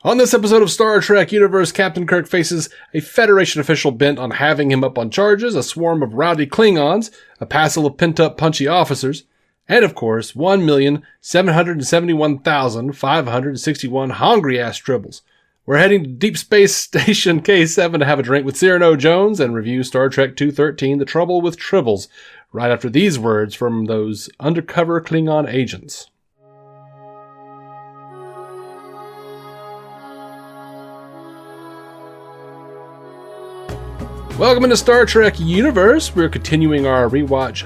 On this episode of Star Trek Universe, Captain Kirk faces a Federation official bent on having him up on charges, a swarm of rowdy Klingons, a passel of pent-up punchy officers, and of course, 1,771,561 hungry-ass tribbles. We're heading to Deep Space Station K7 to have a drink with Cyrano Jones and review Star Trek 213, The Trouble With Tribbles, right after these words from those undercover Klingon agents. Welcome into Star Trek Universe. We're continuing our rewatch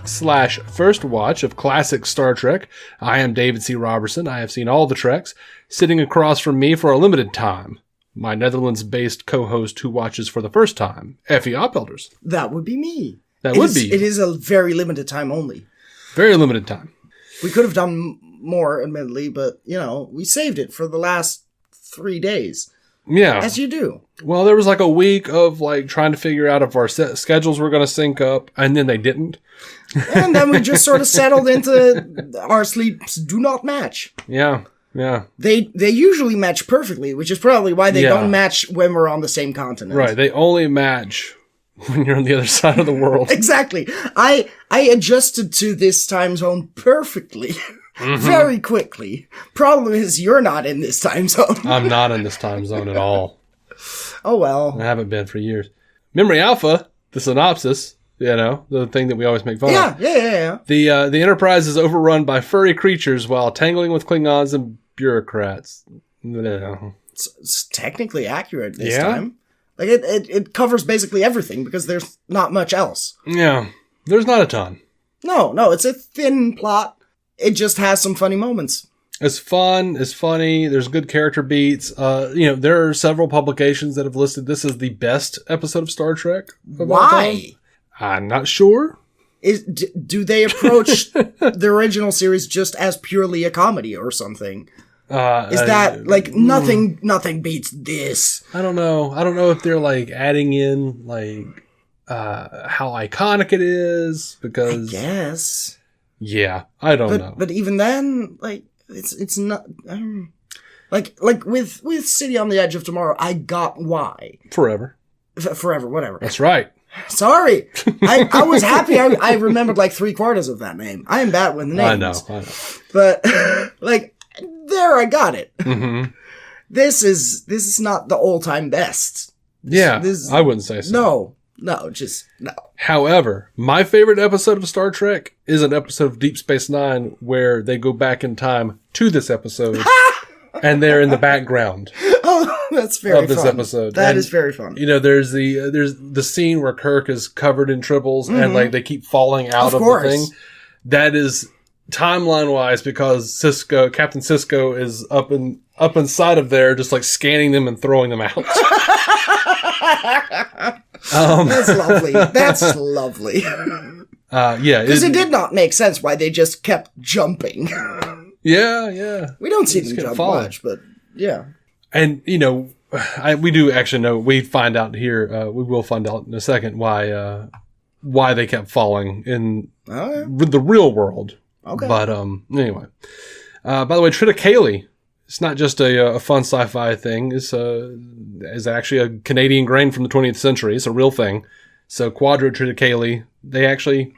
/ first watch of classic Star Trek. I am David C. Robertson. I have seen all the Treks. Sitting across from me for a limited time, my Netherlands-based co-host who watches for the first time, Effie Oppelders. That would be me. That would be you. It is a very limited time only. Very limited time. We could have done more, admittedly, but, we saved it for the last 3 days. Yeah. As you do. Well, there was like a week of trying to figure out if our schedules were going to sync up, and then they didn't. And then we just sort of settled into our sleeps do not match. Yeah. Yeah. They usually match perfectly, which is probably why they don't match when we're on the same continent. Right. They only match when you're on the other side of the world. Exactly. I adjusted to this time zone perfectly. Mm-hmm. Very quickly. Problem is, you're not in this time zone. I'm not in this time zone at all. Oh, well. I haven't been for years. Memory Alpha, the synopsis, the thing that we always make fun of. Yeah. The Enterprise is overrun by furry creatures while tangling with Klingons and bureaucrats. It's technically accurate this time. Like, it covers basically everything because there's not much else. Yeah. There's not a ton. No, it's a thin plot. It just has some funny moments. It's fun. It's funny. There's good character beats. There are several publications that have listed this as the best episode of Star Trek. Why? I'm not sure. Do they approach the original series just as purely a comedy or something? Is that nothing beats this? I don't know. I don't know if they're adding in how iconic it is because I guess. Yeah, I don't know. But even then, it's not with City on the Edge of Tomorrow. I got why. Forever, whatever. That's right. Sorry, I was happy. I remembered 3/4 of that name. I am bad with names. I know. But there, I got it. Mm-hmm. This is not the all-time best. Yeah, I wouldn't say so. No. However, my favorite episode of Star Trek is an episode of Deep Space Nine where they go back in time to this episode and they're in the background. Oh, that's very fun. Of this episode. That is very fun. There's the scene where Kirk is covered in tribbles and they keep falling out of the thing. That is timeline wise because Captain Sisko is up inside of there just scanning them and throwing them out. That's lovely. That's lovely. Because it did not make sense why they just kept jumping. Yeah. We don't see them jump much, but yeah. And we do actually know. We find out here. We will find out in a second why they kept falling in the real world. Okay. But anyway. By the way, triticale. It's not just a fun sci-fi thing. It's actually a Canadian grain from the 20th century. It's a real thing. So quadrotriticale, they actually...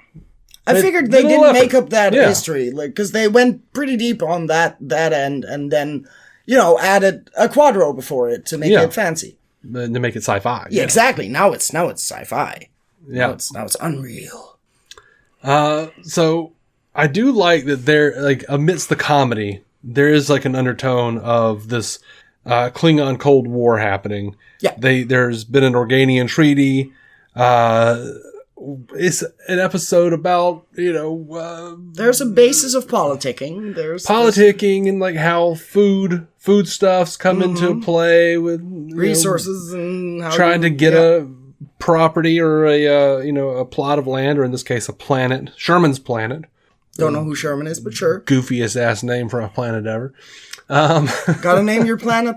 I figured they didn't make up that history, because they went pretty deep on that end, and then, added a quadro before it to make it fancy. To make it sci-fi. Yeah, exactly. Now it's sci-fi. Yeah. Now it's unreal. So I do like that they're, amidst the comedy... There is an undertone of this Klingon Cold War happening. Yeah. There's been an Organian treaty. It's an episode about, there's a basis of politicking. There's politicking and how foodstuffs come into play with resources and how trying to get a property or a plot of land, or in this case, a planet, Sherman's planet. Don't know who Sherman is, but sure. Goofiest ass name for a planet ever. Gotta name your planet.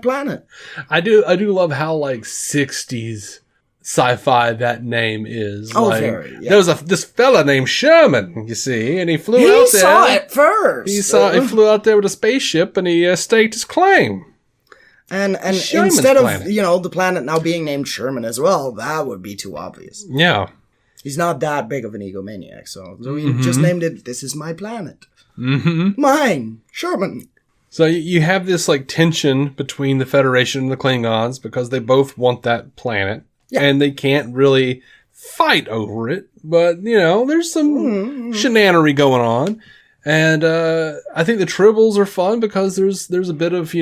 I do love how 60s sci-fi that name is. Oh, very. Yeah. There was this fella named Sherman, you see, and he flew out there. He saw it first. He flew out there with a spaceship and he staked his claim. And Sherman's instead planet. of, the planet now being named Sherman as well, that would be too obvious. Yeah. He's not that big of an egomaniac, so he just named it, this is my planet. Mm-hmm. Mine, Sherman. So you have this like tension between the Federation and the Klingons because they both want that planet, and they can't really fight over it. But there's some shenanery going on, and I think the Tribbles are fun because there's a bit of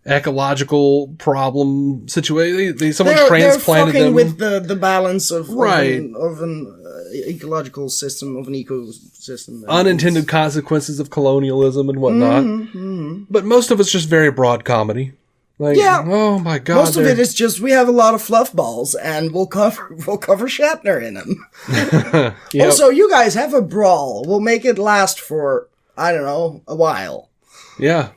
ecological problem situation. Someone transplanted they're them with the balance of an ecological system, of an ecosystem. Unintended consequences of colonialism and whatnot. But most of it's just very broad comedy. Like, oh my god! Most of it is just we have a lot of fluff balls, and we'll cover Shatner in them. Yep. Also, you guys have a brawl. We'll make it last for a while. Yeah.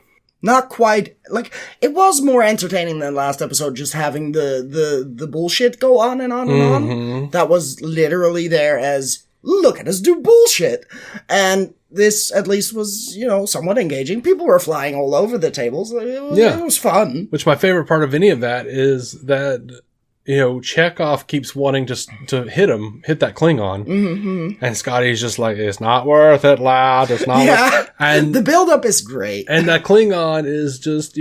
Not quite like it was more entertaining than last episode, just having the bullshit go on and on and on. That was literally there as look at us do bullshit. And this at least was, somewhat engaging. People were flying all over the tables. It was fun. Which my favorite part of any of that is that Chekhov keeps wanting to hit that Klingon. And Scotty's just like, it's not worth it, lad. It's not worth it. And the buildup is great. And that Klingon is just,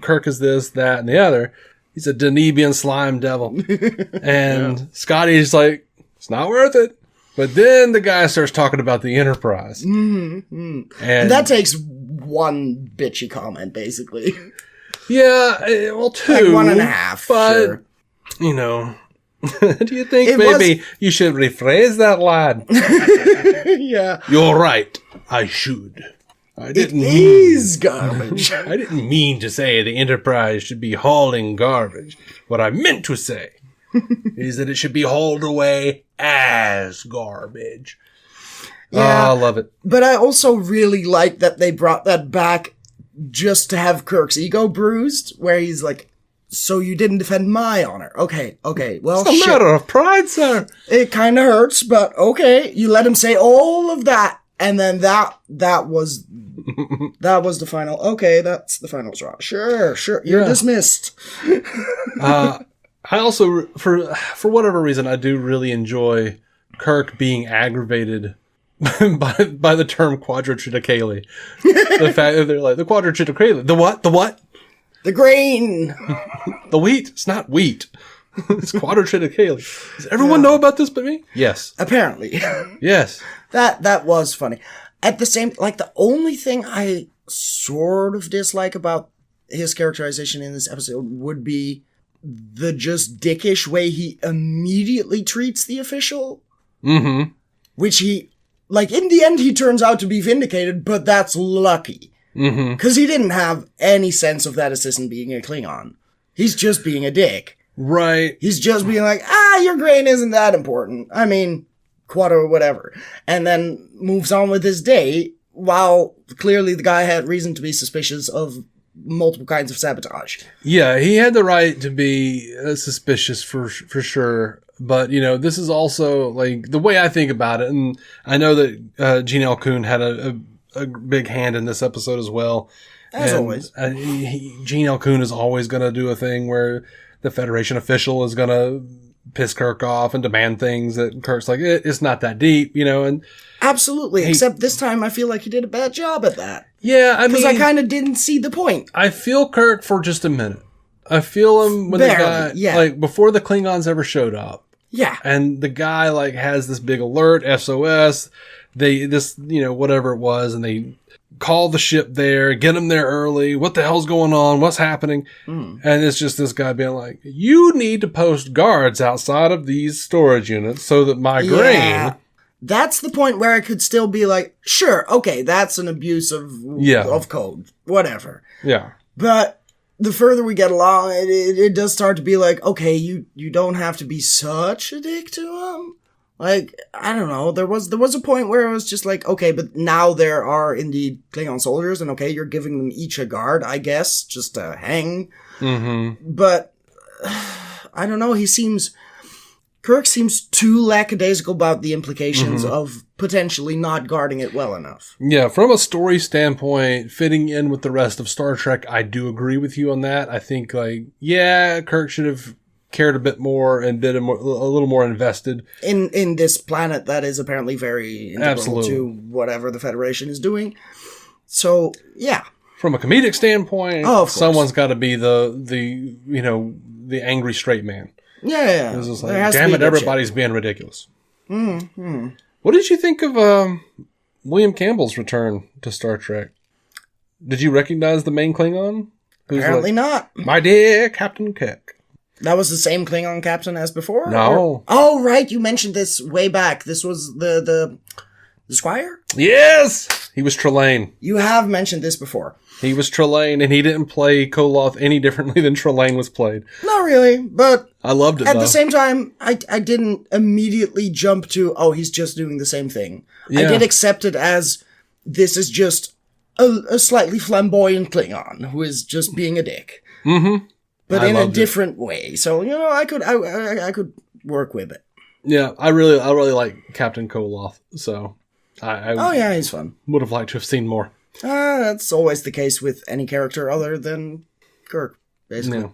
Kirk is this, that, and the other. He's a Danubian slime devil. And Scotty's like, it's not worth it. But then the guy starts talking about the Enterprise. And that takes one bitchy comment, basically. Yeah, well, two. Like 1.5, but, sure. Do you think maybe you should rephrase that, lad? Yeah. You're right. I should. I didn't garbage. I didn't mean to say the Enterprise should be hauling garbage. What I meant to say is that it should be hauled away as garbage. Yeah, I love it. But I also really like that they brought that back just to have Kirk's ego bruised, where he's like, so you didn't defend my honor. Okay, well, it's a matter of pride, sir. It kind of hurts, but okay. You let him say all of that, and then that was the final. Okay, that's the final straw. Sure. You're dismissed. I also, for whatever reason, I do really enjoy Kirk being aggravated by the term quadritriticale. The fact that they're like, the quadritriticale. The what? The what? The grain. The wheat. It's not wheat. It's quadritriticale. Does everyone know about this but me? Yes. Apparently. Yes. That was funny. At the same, the only thing I sort of dislike about his characterization in this episode would be the just dickish way he immediately treats the official. Mm-hmm. Which he, in the end, he turns out to be vindicated, but that's lucky. Mm-hmm. Because he didn't have any sense of that assistant being a Klingon. He's just being a dick. Right. He's just being like, your grain isn't that important. I mean, quad or whatever. And then moves on with his day, while clearly the guy had reason to be suspicious of multiple kinds of sabotage. Yeah, he had the right to be suspicious for sure. But, this is also, the way I think about it, and I know that Gene L. Kuhn had a big hand in this episode as well. As always. Gene L. Kuhn is always going to do a thing where the Federation official is going to piss Kirk off and demand things that Kirk's like, it's not that deep, and... Absolutely, except this time I feel like he did a bad job at that. Yeah, I mean... Because I kind of didn't see the point. I feel Kirk for just a minute. I feel him when Barely, the guy... before the Klingons ever showed up. Yeah. And the guy, has this big alert, SOS, whatever it was, and they call the ship there, get them there early, what the hell's going on, what's happening? And it's just this guy being like, you need to post guards outside of these storage units so that my grain... That's the point where I could still be like, sure, okay, that's an abuse of code, whatever. Yeah. But the further we get along, it does start to be like, okay, you don't have to be such a dick to him. I don't know. There was a point where it was just like, okay, but now there are indeed Klingon soldiers, and okay, you're giving them each a guard, I guess, just to hang. Mm-hmm. But I don't know. He seems Kirk seems too lackadaisical about the implications of potentially not guarding it well enough. Yeah, from a story standpoint, fitting in with the rest of Star Trek, I do agree with you on that. I think, Kirk should have cared a bit more and been a little more invested in this planet that is apparently very integral Absolutely. to whatever the Federation is doing. So, yeah. From a comedic standpoint, Oh, of course. someone's got to be the angry straight man. Yeah. It's just There like, has to damn be it, a everybody's being ridiculous. What did you think of William Campbell's return to Star Trek? Did you recognize the main Klingon? Who's Apparently not. My dear Captain Kirk. That was the same Klingon captain as before? No. Oh, right. You mentioned this way back. This was the Squire? Yes! He was Trelane. You have mentioned this before. He was Trelane, and he didn't play Koloth any differently than Trelane was played. Not really, but I loved it, at though. the same time, I didn't immediately jump to, oh, he's just doing the same thing. I Yeah. did accept it as this is just a slightly flamboyant Klingon who is just being a dick. Mm-hmm. But I in a loved it. different way. So, I could work with it. Yeah, I really like Captain Koloth, so I Oh, yeah, he's fun. would have liked to have seen more. That's always the case with any character other than Kirk, basically.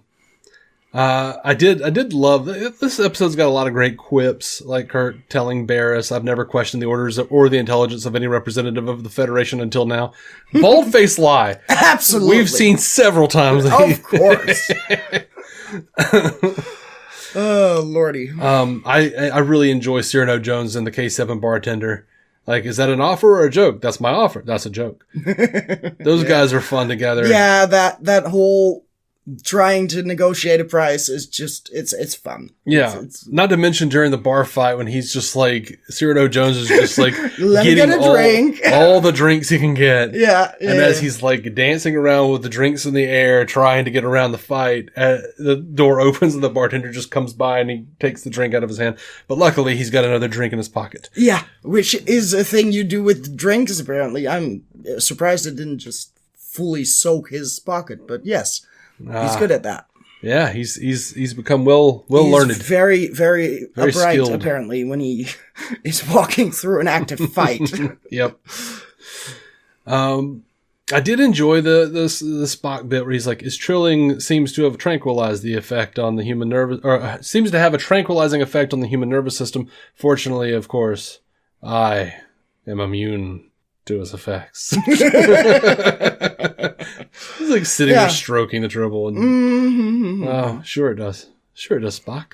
Yeah. I did love this episode's got a lot of great quips, like Kirk telling Barris, "I've never questioned the orders or the intelligence of any representative of the Federation until now." Bold-faced lie. Absolutely. We've seen several times. Of course. Oh, lordy. I really enjoy Cyrano Jones and the K7 bartender. Like, is that an offer or a joke? That's my offer. That's a joke. Those guys are fun together. Yeah, that whole trying to negotiate a price is just, it's fun. Yeah. It's Not to mention during the bar fight when he's just like, Cyrano Jones is just like Let me getting get a drink. all the drinks he can get. yeah. And as he's like dancing around with the drinks in the air, trying to get around the fight, the door opens and the bartender just comes by and he takes the drink out of his hand. But luckily he's got another drink in his pocket. Yeah, which is a thing you do with drinks, apparently. I'm surprised it didn't just fully soak his pocket, but yes, he's good at that. Yeah, he's become well learned. He's very, very upright, skilled. apparently, when he is walking through an active fight. Yep. I did enjoy the Spock bit where he's like, "His trilling seems to have tranquilized the effect on the human nervous, or seems to have a tranquilizing effect on the human nervous system. Fortunately, of course, I am immune to its effects." He's like sitting there stroking the Trouble, and oh, sure it does, Spock.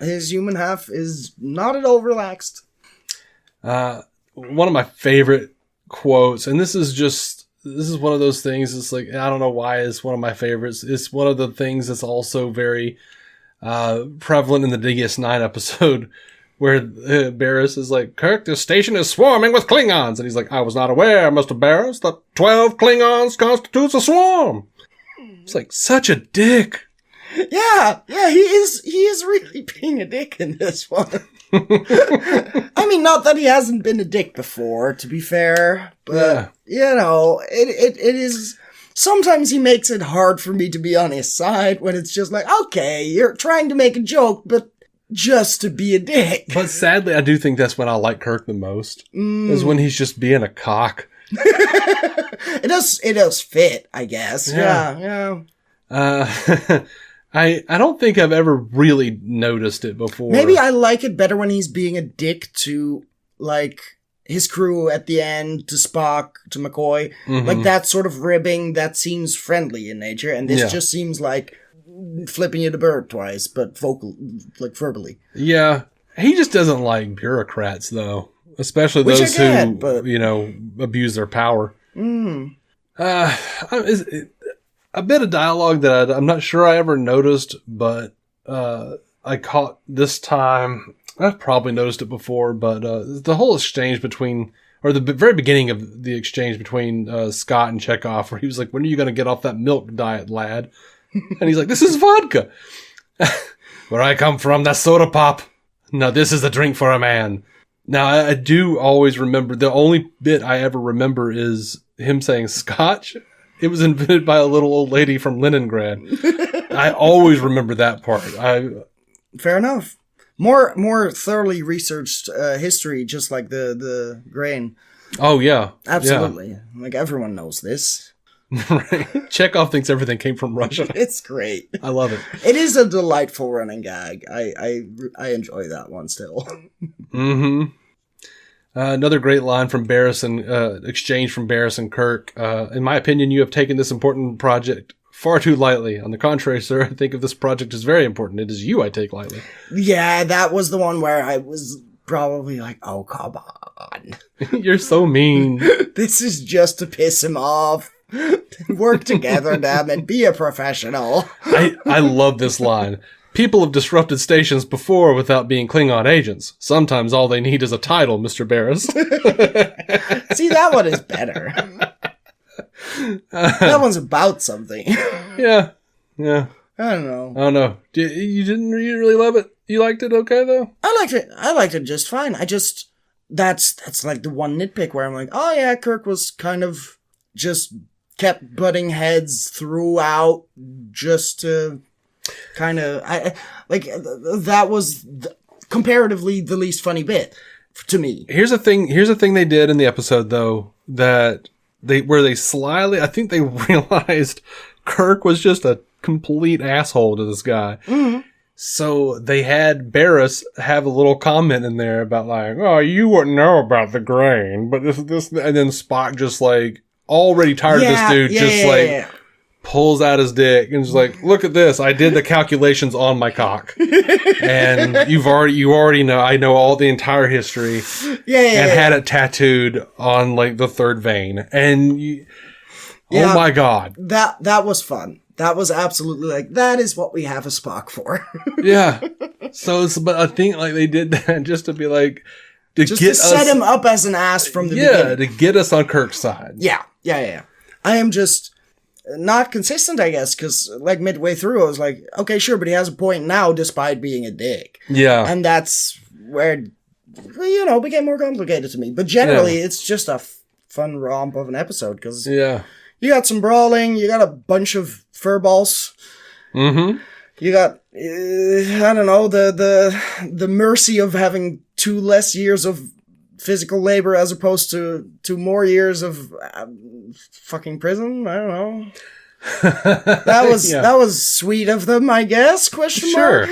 His human half is not at all relaxed. One of my favorite quotes, and this is one of those things. It's like, I don't know why it's one of my favorites. It's one of the things that's also very prevalent in the DS9 episode where Barris is like, "Kirk, this station is swarming with Klingons." And he's like, "I was not aware, Mr. Barris, that 12 Klingons constitutes a swarm." It's like, such a dick. Yeah, he is really being a dick in this one. I mean, not that he hasn't been a dick before, to be fair, but, it is, sometimes he makes it hard for me to be on his side when it's just like, okay, you're trying to make a joke, but just to be a dick. But sadly, I do think that's when I like Kirk the most, is when he's just being a cock. It does fit, I guess. Yeah. I don't think I've ever really noticed it before. Maybe I like it better when he's being a dick to, like, his crew at the end, to Spock, to McCoy. Mm-hmm. Like, that sort of ribbing, that seems friendly in nature, and this just seems like flipping you the bird twice, but verbally. Yeah. He just doesn't like bureaucrats, though. Especially Which those I get, who, but... abuse their power. A bit of dialogue that I'm not sure I ever noticed, but I caught this time. I've probably noticed it before, but the whole exchange between, or the very beginning of the exchange between Scott and Chekhov, where he was like, "When are you going to get off that milk diet, lad?" And he's like, "This is vodka." "Where I come from, that's soda pop. No, this is a drink for a man." Now, I do always remember, the only bit I ever remember is him saying scotch. It was invented by a little old lady from Leningrad. I always remember that part. Fair enough. More thoroughly researched history, just like the grain. Oh, yeah. Absolutely. Yeah. Like, everyone knows this. Right. Chekhov thinks everything came from Russia. It's great. I love it. It is a delightful running gag. I enjoy that one still. Mm-hmm. Another great line from Barris and exchange from Barris and Kirk. In my opinion, you have taken this important project far too lightly. On the contrary, sir, I think of this project as very important. It is you I take lightly. Yeah, that was the one where I was probably like, oh, come on. You're so mean. This is just to piss him off. Work together, damn it. Be a professional. I love this line. People have disrupted stations before without being Klingon agents. Sometimes all they need is a title, Mr. Barris. See, that one is better. That one's about something. Yeah. I don't know. You didn't really love it? You liked it okay, though? I liked it just fine. That's like the one nitpick where I'm like, oh yeah, Kirk was kind of just kept butting heads throughout just to kind of, that was comparatively the least funny bit to me. Here's the thing they did in the episode, though, that they slyly, I think they realized Kirk was just a complete asshole to this guy. Mm-hmm. So they had Barris have a little comment in there about like, oh, you wouldn't know about the grain, but this, and then Spock just like, already tired of this dude, pulls out his dick and is like, look at this. I did the calculations on my cock. And you already know, I know all the entire history. Had it tattooed on like the third vein. And oh my God. That was fun. That was absolutely like, that is what we have a Spock for. Yeah. So but I think like they did that just to be like, to set him up as an ass from the beginning. Yeah, to get us on Kirk's side. Yeah. I am just not consistent, I guess, because like midway through, I was like, okay, sure, but he has a point now despite being a dick. Yeah. And that's where, became more complicated to me. But generally, it's just a fun romp of an episode, because you got some brawling, you got a bunch of furballs. Mm-hmm. You got, I don't know, the mercy of having 2 less years of physical labor as opposed to 2 more years of fucking prison. I don't know. That was sweet of them, I guess. Question mark.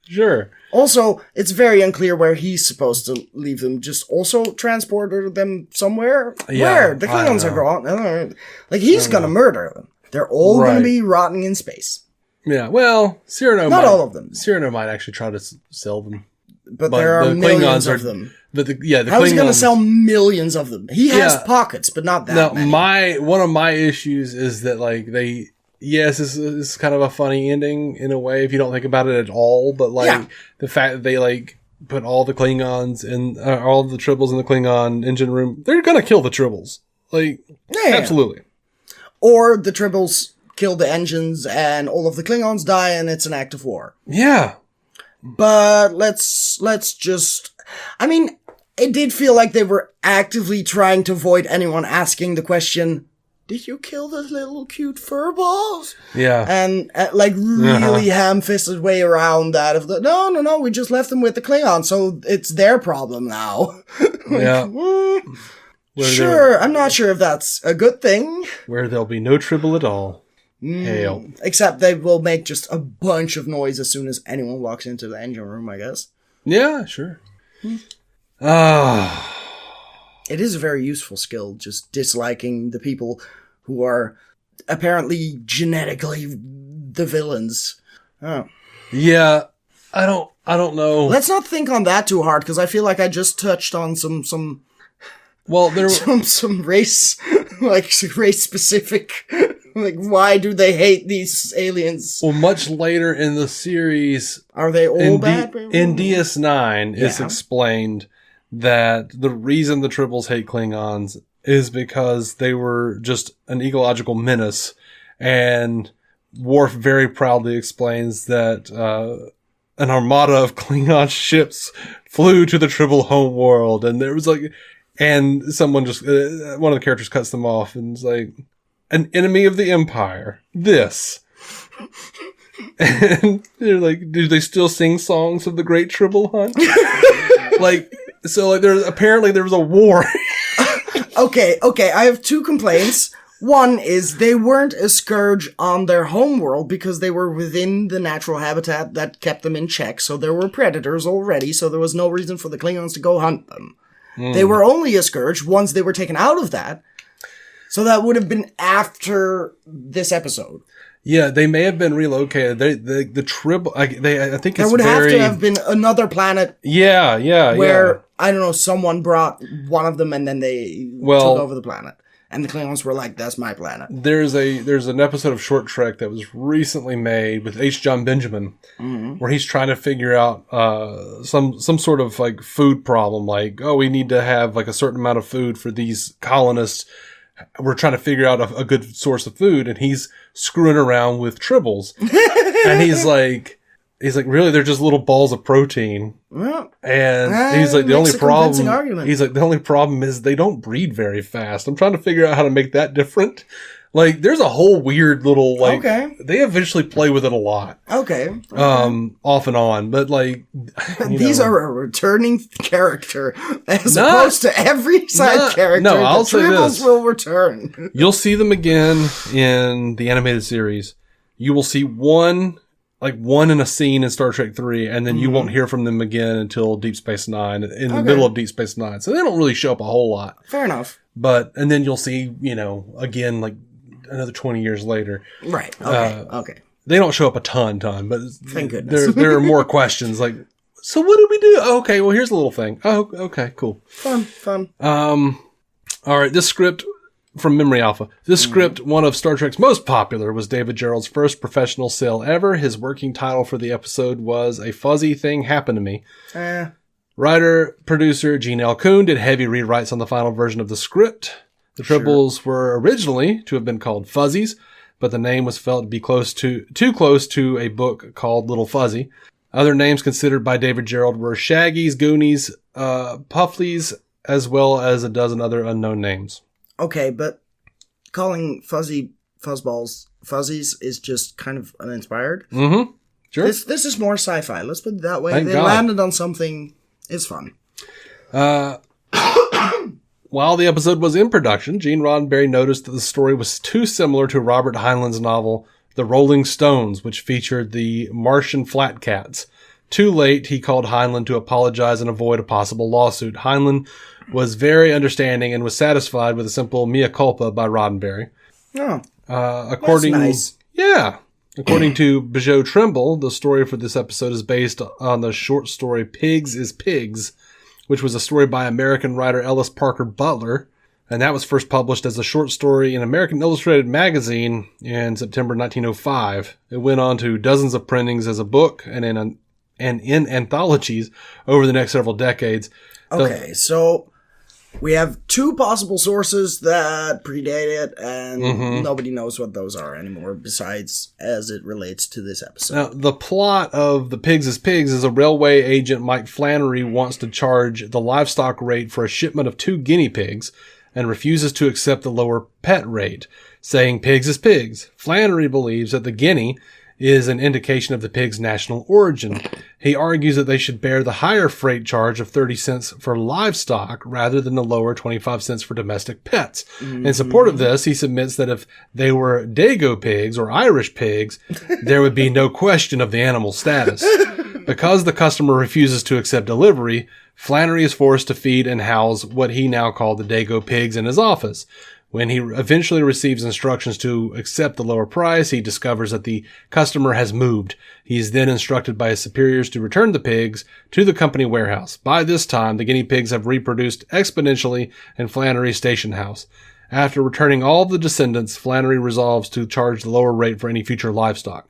Sure. Also, it's very unclear where he's supposed to leave them. Just also transported them somewhere. Yeah, where the Klingons are gone. Like he's gonna murder them. They're all gonna be rotting in space. Yeah, well, Cyrano not all of them. Cyrano might actually try to sell them. But there are millions of them. But the How is he going to sell millions of them? He has pockets, but not that many. One of my issues is that like this is kind of a funny ending in a way if you don't think about it at all. But like the fact that they like put all the Klingons and all the Tribbles in the Klingon engine room, they're going to kill the Tribbles. Like absolutely. Or the Tribbles kill the engines and all of the Klingons die and it's an act of war. Yeah. But let's just, I mean, it did feel like they were actively trying to avoid anyone asking the question, did you kill the little cute furballs? Yeah. And like really ham-fisted way around that of no, we just left them with the Klingons, so it's their problem now. Sure, I'm not sure if that's a good thing. Where there'll be no Tribble at all. Hail. Except they will make just a bunch of noise as soon as anyone walks into the engine room, I guess. Yeah, sure. It is a very useful skill, just disliking the people who are apparently genetically the villains. Oh. Yeah, I don't know. Let's not think on that too hard, because I feel like I just touched on some race, like race specific. Like, why do they hate these aliens? Well, much later in the series, are they all bad? In DS9, it's explained that the reason the Tribbles hate Klingons is because they were just an ecological menace, and Worf very proudly explains that an armada of Klingon ships flew to the Tribble homeworld, and there was like, and someone just one of the characters cuts them off and is like, an enemy of the Empire. This. And they're like, do they still sing songs of the Great Tribble Hunt? There was a war. Okay, I have two complaints. One is they weren't a scourge on their home world because they were within the natural habitat that kept them in check, so there were predators already, so there was no reason for the Klingons to go hunt them. They were only a scourge once they were taken out of that, so that would have been after this episode. Yeah, they may have been relocated. The Tribble, I think there it's would have to have been another planet. Where, I don't know, someone brought one of them and then they took over the planet. And the Klingons were like, that's my planet. There's an episode of Short Trek that was recently made with H. John Benjamin, where he's trying to figure out some sort of like food problem. Like, we need to have like a certain amount of food for these colonists. We're trying to figure out a good source of food, and he's screwing around with tribbles. And he's like, really, they're just little balls of protein. Well, and he's like, the only problem is they don't breed very fast. I'm trying to figure out how to make that different. Like, there's a whole weird little, like, they eventually play with it a lot. Okay. Off and on. But, like, these are a returning character as opposed to every side character. No, I'll say this. Tribbles will return. You'll see them again in the animated series. You will see one in a scene in Star Trek 3, and then you won't hear from them again until Deep Space Nine, in the middle of Deep Space Nine. So they don't really show up a whole lot. Fair enough. And then you'll see, again, like another 20 years later. Right. Okay. They don't show up a ton, but thank goodness. there are more questions like, so what did we do? Oh, okay, well, here's a little thing. Oh, okay, cool. Fun. All right, this script from Memory Alpha. This script, one of Star Trek's most popular, was David Gerrold's first professional sale ever. His working title for the episode was A Fuzzy Thing Happened to Me. Writer-producer Gene L. Kuhn did heavy rewrites on the final version of the script. The Tribbles were originally to have been called Fuzzies, but the name was felt to be too close to a book called Little Fuzzy. Other names considered by David Gerrold were Shaggies, Goonies, Pufflies, as well as a dozen other unknown names. Okay, but calling fuzzballs fuzzies is just kind of uninspired. Mm-hmm. Sure. This is more sci-fi. Let's put it that way. They landed on something. It's fun. While the episode was in production, Gene Roddenberry noticed that the story was too similar to Robert Heinlein's novel, The Rolling Stones, which featured the Martian Flat Cats. Too late, he called Heinlein to apologize and avoid a possible lawsuit. Heinlein was very understanding and was satisfied with a simple mea culpa by Roddenberry. Oh, that's nice. Yeah. According to Bijou Trimble, the story for this episode is based on the short story Pigs is Pigs, which was a story by American writer Ellis Parker Butler, and that was first published as a short story in American Illustrated magazine in September 1905. It went on to dozens of printings as a book and in anthologies over the next several decades. Okay, so we have two possible sources that predate it, and nobody knows what those are anymore, besides as it relates to this episode. Now, the plot of The Pigs is Pigs is a railway agent, Mike Flannery, wants to charge the livestock rate for a shipment of 2 guinea pigs and refuses to accept the lower pet rate, saying pigs is pigs. Flannery believes that the guinea is an indication of the pig's national origin. He argues that they should bear the higher freight charge of 30 cents for livestock rather than the lower 25 cents for domestic pets. In support of this, he submits that if they were Dago pigs or Irish pigs, there would be no question of the animal's status. Because the customer refuses to accept delivery, Flannery is forced to feed and house what he now called the Dago pigs in his office. When he eventually receives instructions to accept the lower price, he discovers that the customer has moved. He is then instructed by his superiors to return the pigs to the company warehouse. By this time, the guinea pigs have reproduced exponentially in Flannery's station house. After returning all of the descendants, Flannery resolves to charge the lower rate for any future livestock.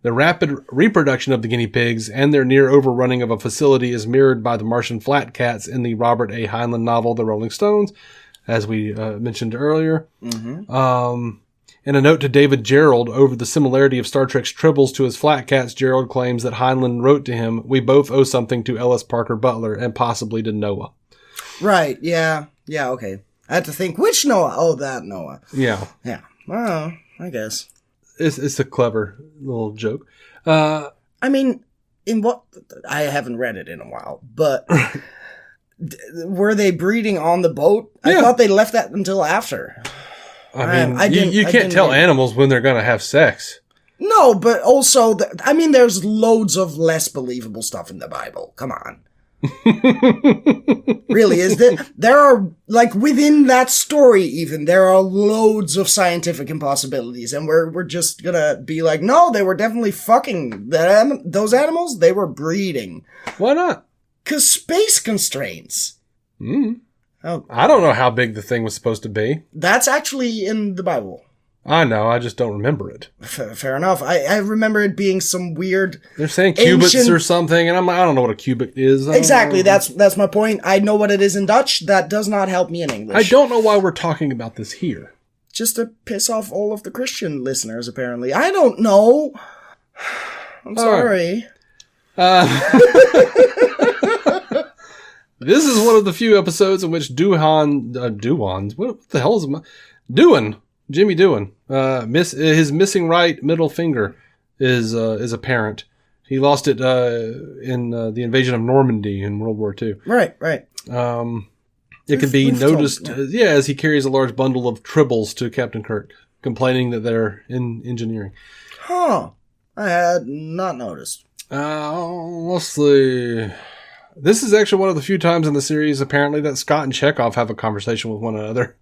The rapid reproduction of the guinea pigs and their near overrunning of a facility is mirrored by the Martian flat cats in the Robert A. Heinlein novel, The Rolling Stones, as we mentioned earlier. In a note to David Gerrold over the similarity of Star Trek's Tribbles to his flat cats, Gerrold claims that Heinlein wrote to him, "We both owe something to Ellis Parker Butler and possibly to Noah." Right, yeah, okay. I had to think, which Noah? Oh, that Noah. Yeah. Well, I guess. It's a clever little joke. I mean, in what I haven't read it in a while, but were they breeding on the boat? I thought they left that until after. I mean, you can't tell animals when they're going to have sex. No, but also, there's loads of less believable stuff in the Bible. Come on. Really, is there are, like, within that story even, there are loads of scientific impossibilities, and we're just gonna be like, no, they were definitely fucking those animals, they were breeding. Why not? 'Cause space constraints. Oh, I don't know how big the thing was supposed to be. That's actually in the Bible. I know, I just don't remember it. Fair enough. I remember it being some weird... They're saying cubits or something, and I'm like, I don't know what a cubit is. Exactly, that's my point. I know what it is in Dutch. That does not help me in English. I don't know why we're talking about this here. Just to piss off all of the Christian listeners, apparently. I don't know. I'm sorry. This is one of the few episodes in which Doohan, what the hell is it? Jimmy Doohan, his missing right middle finger is apparent. He lost it in the invasion of Normandy in World War II. Right. It can be noticed, as he carries a large bundle of tribbles to Captain Kirk, complaining that they're in engineering. Huh. I had not noticed. Let's see. This is actually one of the few times in the series, apparently, that Scott and Chekhov have a conversation with one another.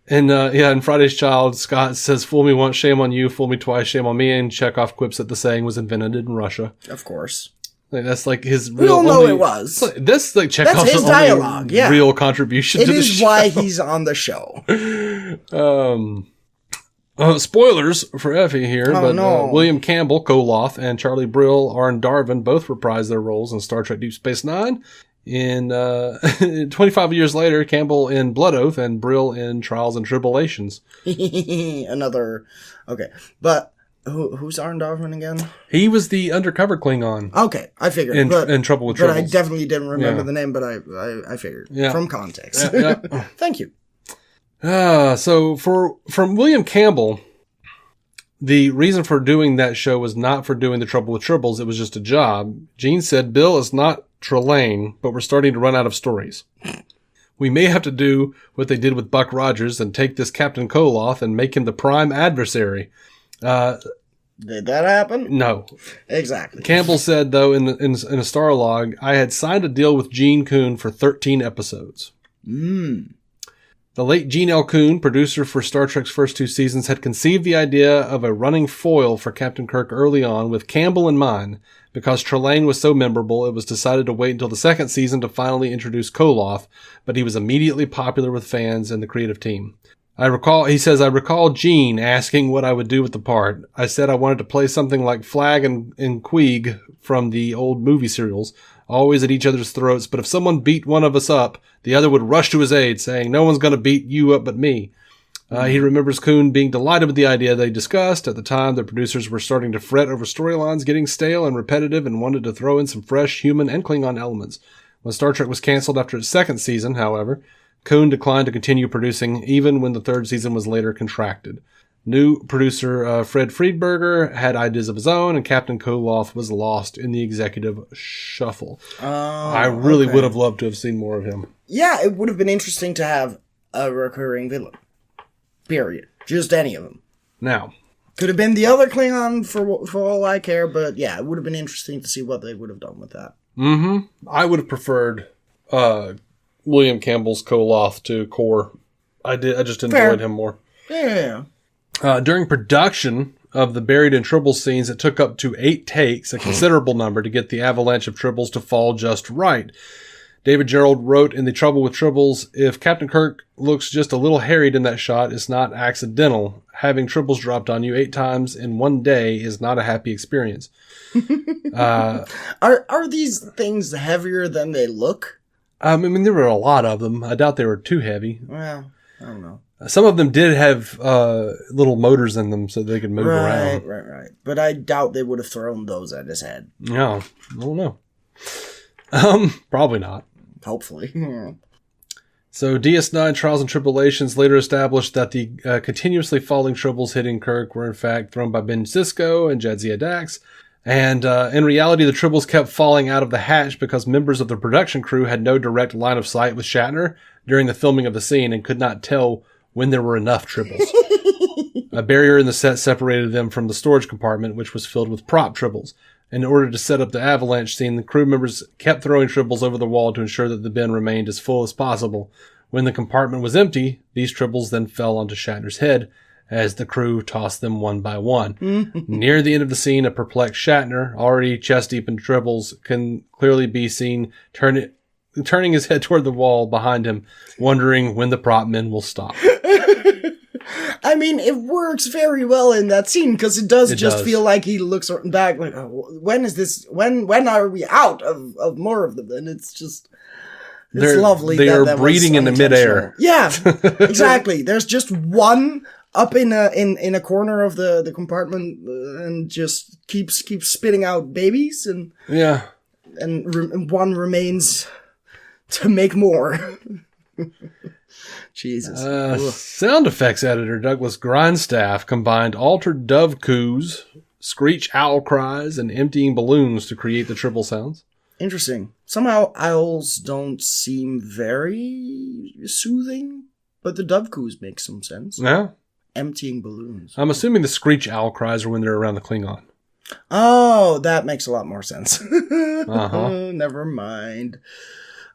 In Friday's Child, Scott says, "Fool me once, shame on you. Fool me twice, shame on me." And Chekhov quips that the saying was invented in Russia. Of course. Like, that's like his real... We all know it was. That's like Chekhov's his dialogue, real contribution to the show. It is why he's on the show. Spoilers for Effie here, William Campbell, Koloth, and Charlie Brill, Arn Darvin both reprised their roles in Star Trek Deep Space Nine. 25 years later, Campbell in Blood Oath and Brill in Trials and Tribulations. Okay. But who's Arn Darvin again? He was the undercover Klingon. Okay, I figured. In Trouble with Tribbles. But I definitely didn't remember the name, but I figured. Yeah. From context. Thank you. From William Campbell, the reason for doing that show was not for doing the Trouble with Tribbles. It was just a job. Gene said, "Bill is not Trelane, but we're starting to run out of stories. We may have to do what they did with Buck Rogers and take this Captain Koloth and make him the prime adversary." Did that happen? No. Exactly. Campbell said, though, in a star log, "I had signed a deal with Gene Kuhn for 13 episodes. The late Gene L. Kuhn, producer for Star Trek's first 2 seasons, had conceived the idea of a running foil for Captain Kirk early on with Campbell in mind. Because Trelane was so memorable, it was decided to wait until the second season to finally introduce Koloth, but he was immediately popular with fans and the creative team. I recall Gene asking what I would do with the part. I said I wanted to play something like Flag and Queeg from the old movie serials, always at each other's throats, but if someone beat one of us up, the other would rush to his aid, saying, 'No one's going to beat you up but me.'" He remembers Kuhn being delighted with the idea they discussed. At the time, the producers were starting to fret over storylines getting stale and repetitive and wanted to throw in some fresh human and Klingon elements. When Star Trek was canceled after its second season, however, Kuhn declined to continue producing, even when the third season was later contracted. New producer Fred Friedberger had ideas of his own, and Captain Koloth was lost in the executive shuffle. I really would have loved to have seen more of him. Yeah, it would have been interesting to have a recurring villain. Period. Just any of them. Now. Could have been the other Klingon for all I care, but yeah, it would have been interesting to see what they would have done with that. I would have preferred William Campbell's Koloth to Kor. I just enjoyed him more. Yeah. During production of the buried in Tribbles scenes, it took up to 8 takes, a considerable number, to get the avalanche of Tribbles to fall just right. David Gerald wrote in The Trouble with Tribbles, "If Captain Kirk looks just a little harried in that shot, it's not accidental. Having Tribbles dropped on you 8 times in one day is not a happy experience." Are these things heavier than they look? There were a lot of them. I doubt they were too heavy. Well, I don't know. Some of them did have little motors in them so they could move around. Right. But I doubt they would have thrown those at his head. No, I don't know. Probably not. Hopefully. So DS9 Trials and Tribulations later established that the continuously falling tribbles hitting Kirk were in fact thrown by Ben Sisko and Jadzia Dax. And in reality, the tribbles kept falling out of the hatch because members of the production crew had no direct line of sight with Shatner during the filming of the scene and could not tell when there were enough tribbles. A barrier in the set separated them from the storage compartment, which was filled with prop tribbles. In order to set up the avalanche scene, the crew members kept throwing tribbles over the wall to ensure that the bin remained as full as possible. When the compartment was empty, these tribbles then fell onto Shatner's head as the crew tossed them one by one. Near the end of the scene, a perplexed Shatner, already chest deep in tribbles, can clearly be seen turning his head toward the wall behind him, wondering when the prop men will stop. I mean, it works very well in that scene because it does feel like he looks back like, oh, when is this? When are we out of more of them? And it's lovely. They are breeding in the midair. Yeah, exactly. There's just one up in a corner of the compartment and just keeps spitting out babies and one remains to make more. Jesus. Sound effects editor Douglas Grindstaff combined altered dove coos, screech owl cries, and emptying balloons to create the tribble sounds. Interesting. Somehow owls don't seem very soothing, but the dove coos make some sense. Yeah. Emptying balloons. I'm assuming the screech owl cries are when they're around the Klingon. Oh, that makes a lot more sense. Never mind.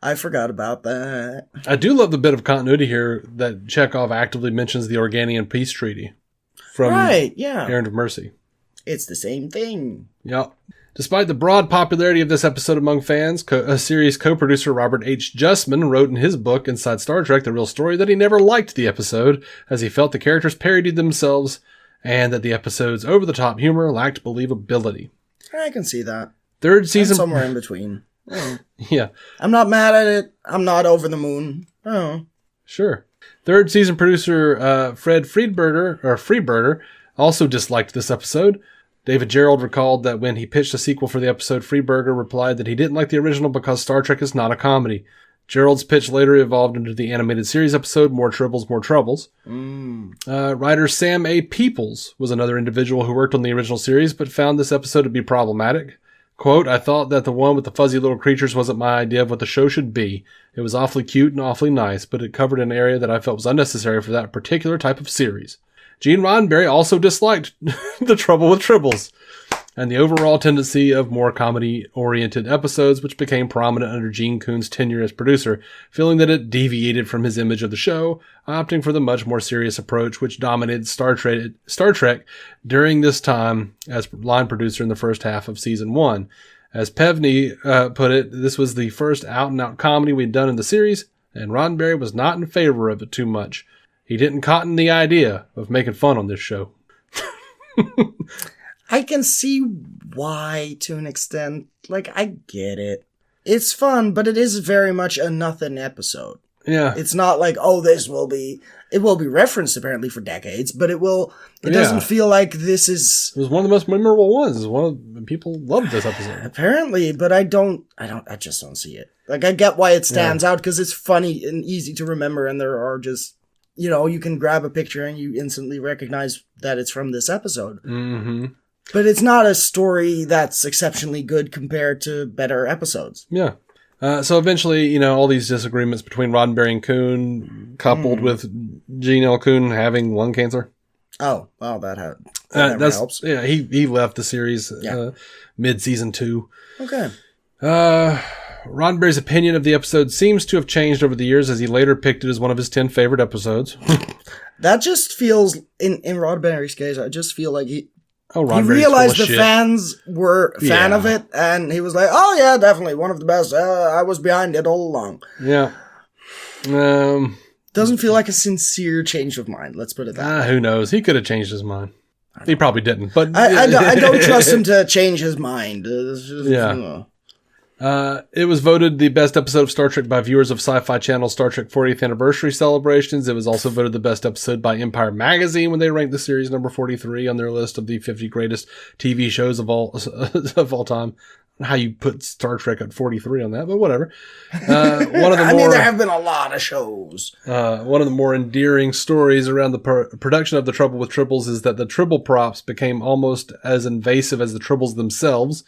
I forgot about that. I do love the bit of continuity here that Chekhov actively mentions the Organian peace treaty from Errand of Mercy. It's the same thing. Yep. Despite the broad popularity of this episode among fans, a series co-producer Robert H. Justman wrote in his book Inside Star Trek: The Real Story that he never liked the episode, as he felt the characters parodied themselves and that the episode's over-the-top humor lacked believability. I can see that. Third season... somewhere in between. Oh. Yeah. I'm not mad at it. I'm not over the moon. Oh. Sure. Third season producer Fred Freeberger also disliked this episode. David Gerald recalled that when he pitched a sequel for the episode, Freeberger replied that he didn't like the original because Star Trek is not a comedy. Gerald's pitch later evolved into the animated series episode, More Tribbles, More Troubles. Writer Sam A. Peoples was another individual who worked on the original series, but found this episode to be problematic. Quote, I thought that the one with the fuzzy little creatures wasn't my idea of what the show should be. It was awfully cute and awfully nice, but it covered an area that I felt was unnecessary for that particular type of series. Gene Roddenberry also disliked The Trouble with Tribbles and the overall tendency of more comedy-oriented episodes, which became prominent under Gene Coon's tenure as producer, feeling that it deviated from his image of the show, opting for the much more serious approach which dominated Star Trek during this time as line producer in the first half of season 1. As Pevney put it, this was the first out-and-out comedy we'd done in the series, and Roddenberry was not in favor of it too much. He didn't cotton the idea of making fun on this show. I can see why to an extent. Like, I get it. It's fun, but it is very much a nothing episode. Yeah. It's not like, oh, it will be referenced apparently for decades, but it doesn't feel like this is... It was one of the most memorable ones. People loved this episode. Apparently, but I just don't see it. Like, I get why it stands out because it's funny and easy to remember, and there are just, you can grab a picture and you instantly recognize that it's from this episode. Mm-hmm. But it's not a story that's exceptionally good compared to better episodes. Yeah. So eventually, all these disagreements between Roddenberry and Coon, coupled with Gene L. Coon having lung cancer. Oh, well, that helps. Yeah, he left the series mid-season 2. Okay. Roddenberry's opinion of the episode seems to have changed over the years, as he later picked it as one of his 10 favorite episodes. That just feels, in Roddenberry's case, I just feel like he Roddenberry's realized the fans were a fan of it, and he was like, oh yeah, definitely, one of the best. I was behind it all along. Yeah. Doesn't feel like a sincere change of mind, let's put it that way. Who knows? He could have changed his mind. He probably didn't, but... I don't trust him to change his mind. It was voted the best episode of Star Trek by viewers of Sci-Fi Channel's Star Trek 40th Anniversary celebrations. It was also voted the best episode by Empire Magazine when they ranked the series number 43 on their list of the 50 greatest TV shows of all time. how you put Star Trek at 43 on that, but whatever. One of the there have been a lot of shows. One of the more endearing stories around the production of The Trouble with Tribbles is that the Tribble props became almost as invasive as the Tribbles themselves.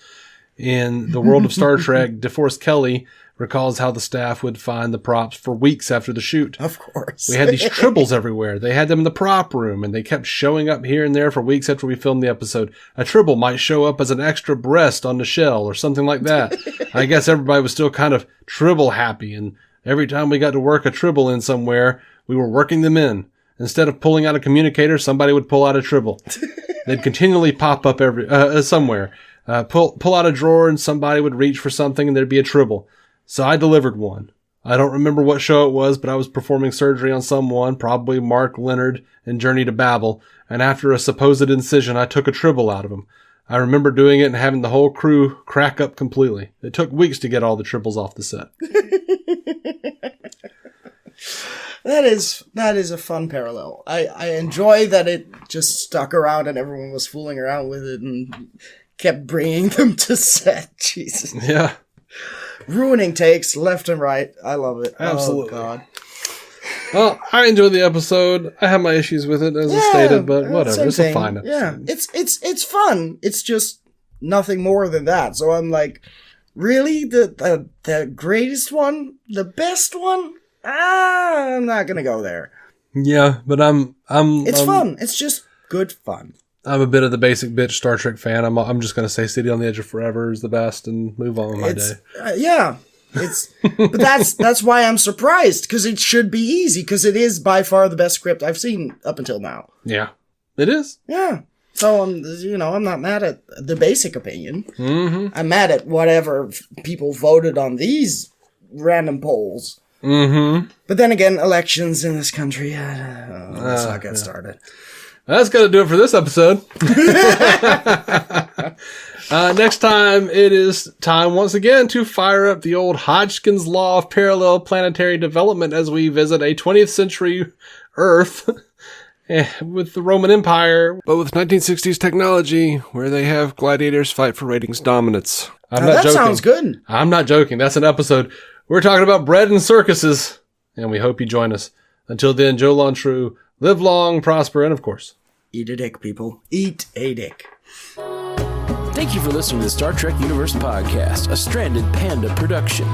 In the world of Star Trek, DeForest Kelley recalls how the staff would find the props for weeks after the shoot. Of course. We had these Tribbles everywhere. They had them in the prop room, and they kept showing up here and there for weeks after we filmed the episode. A Tribble might show up as an extra breast on the shell or something like that. I guess everybody was still kind of Tribble happy, and every time we got to work a Tribble in somewhere, we were working them in. Instead of pulling out a communicator, somebody would pull out a Tribble. They'd continually pop up somewhere. Pull out a drawer and somebody would reach for something and there'd be a Tribble. So I delivered one. I don't remember what show it was, but I was performing surgery on someone, probably Mark Leonard in Journey to Babel, and after a supposed incision, I took a Tribble out of him. I remember doing it and having the whole crew crack up completely. It took weeks to get all the Tribbles off the set. That is a fun parallel. I enjoy that it just stuck around and everyone was fooling around with it and kept bringing them to set. Jesus. Yeah. Ruining takes left and right. I love it. Absolutely. Oh, God. Well, I enjoyed the episode. I have my issues with it, as I stated, but whatever. It's a fine episode. Yeah, it's fun. It's just nothing more than that. So I'm like, really? The greatest one? The best one? I'm not gonna go there. Yeah, but It's fun. It's just good fun. I'm a bit of the basic bitch Star Trek fan. I'm just going to say City on the Edge of Forever is the best and move on with my day. Yeah. But that's why I'm surprised, because it should be easy, because it is by far the best script I've seen up until now. Yeah, it is. Yeah. So, I'm not mad at the basic opinion. Mm-hmm. I'm mad at whatever people voted on these random polls. Mm-hmm. But then again, elections in this country, let's not get started. That's going to do it for this episode. Next time, it is time once again to fire up the old Hodgkin's law of parallel planetary development as we visit a 20th century Earth with the Roman Empire, but with 1960s technology where they have gladiators fight for ratings dominance. I'm not joking. Sounds good. I'm not joking. That's an episode. We're talking about bread and circuses, and we hope you join us. Until then, Joe Lontrue, live long, prosper, and of course, eat a dick, people. Eat a dick. Thank you for listening to the Star Trek Universe Podcast, a Stranded Panda production.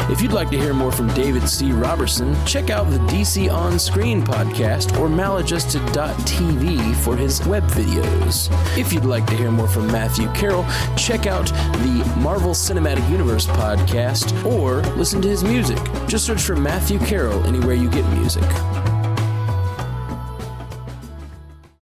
If you'd like to hear more from David C. Robertson, check out the DC On Screen podcast or maladjusted.tv for his web videos. If you'd like to hear more from Matthew Carroll, check out the Marvel Cinematic Universe podcast or listen to his music. Just search for Matthew Carroll anywhere you get music.